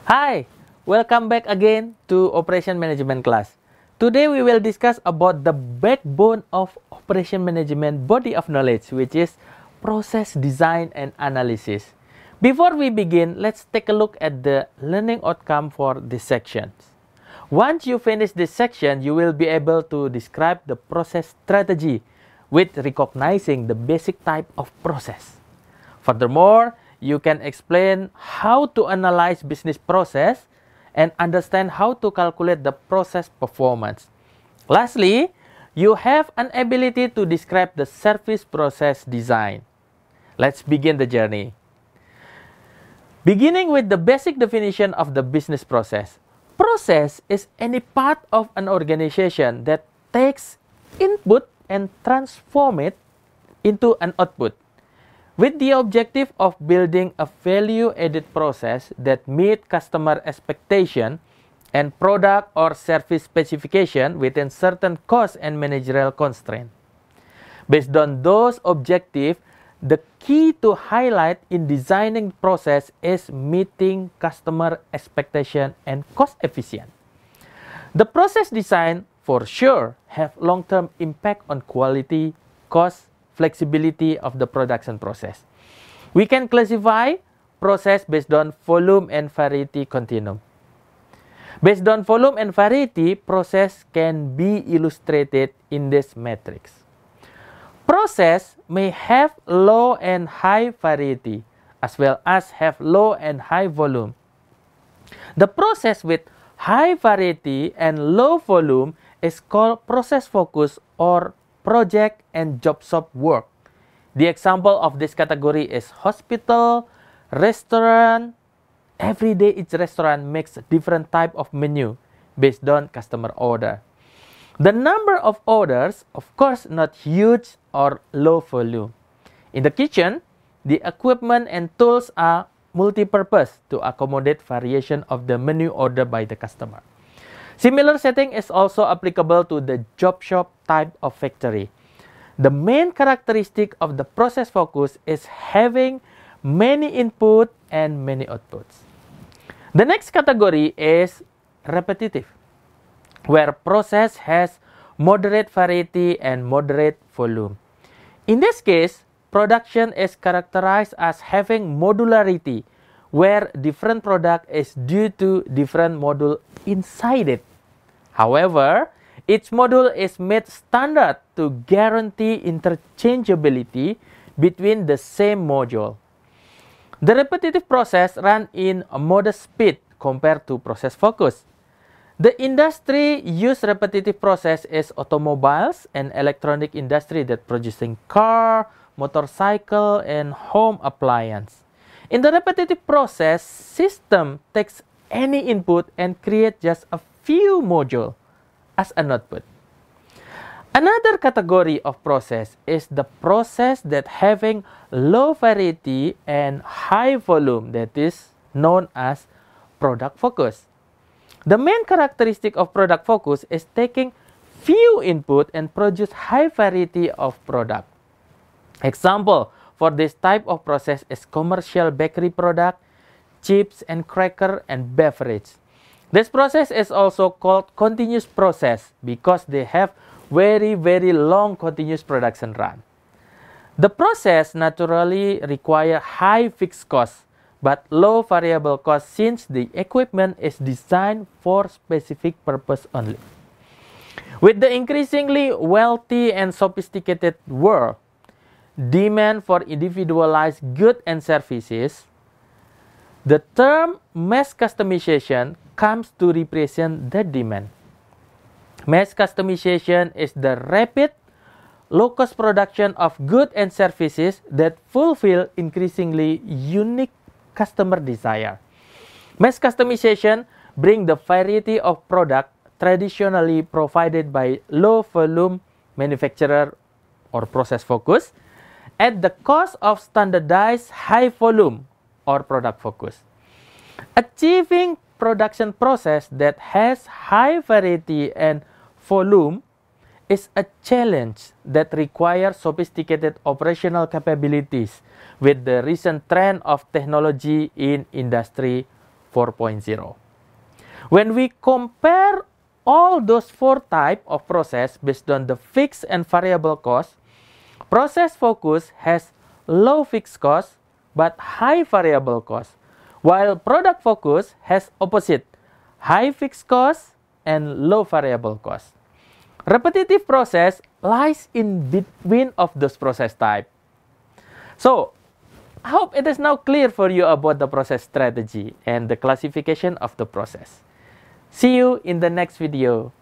Hi, welcome back again to Operation Management class. Today we will discuss about the backbone of operation management body of knowledge, which is process design and analysis. Before we begin, let's take a look at the learning outcome for this section. Once you finish this section, you will be able to describe the process strategy with recognizing the basic type of process. Furthermore, you can explain how to analyze business process and understand how to calculate the process performance. Lastly, you have an ability to describe the service process design. Let's begin the journey. Beginning with the basic definition of the business process. Process is any part of an organization that takes input and transform it into an output, with the objective of building a value-added process that meet customer expectation and product or service specification within certain cost and managerial constraint. Based on those objectives, the key to highlight in designing process is meeting customer expectation and cost efficient. The process design for sure have long-term impact on quality, cost, flexibility of the production process. We can classify process based on volume and variety continuum. Based on volume and variety, process can be illustrated in this matrix. Process may have low and high variety, as well as have low and high volume. The process with high variety and low volume is called process focus or project and job shop work. The example of this category is hospital, restaurant. Every day each restaurant makes a different type of menu based on customer order. The number of orders, of course, not huge or low volume. In the kitchen, the equipment and tools are multi-purpose to accommodate variation of the menu order by the customer. Similar setting is also applicable to the job shop type of factory. The main characteristic of the process focus is having many input and many outputs. The next category is repetitive, where process has moderate variety and moderate volume. In this case, production is characterized as having modularity, where different product is due to different module inside it. However, each module is made standard to guarantee interchangeability between the same module. The repetitive process runs in a modest speed compared to process focus. The industry use repetitive process is automobiles and electronic industry that producing car, motorcycle, and home appliance. In the repetitive process, system takes any input and create just a few modules as an output. Another category of process is the process that having low variety and high volume, that is known as product focus. The main characteristic of product focus is taking few input and produce high variety of product. Example for this type of process is commercial bakery product, chips and cracker, and beverage. This process is also called continuous process because they have very long continuous production run. The process naturally require high fixed cost but low variable cost since the equipment is designed for specific purpose only. With the increasingly wealthy and sophisticated world, demand for individualized goods and services, the term mass customization comes to represent the demand. Mass customization is the rapid, low-cost production of goods and services that fulfill increasingly unique customer desire. Mass customization brings the variety of product traditionally provided by low-volume manufacturer or process focus at the cost of standardized high-volume or product focus. Achieving production process that has high variety and volume is a challenge that requires sophisticated operational capabilities with the recent trend of technology in Industry 4.0. When we compare all those four types of process based on the fixed and variable cost, process focus has low fixed cost but high variable cost, while product focus has opposite, high fixed cost and low variable cost. Repetitive process lies in between of those process type. So, I hope it is now clear for you about the process strategy and the classification of the process. See you in the next video.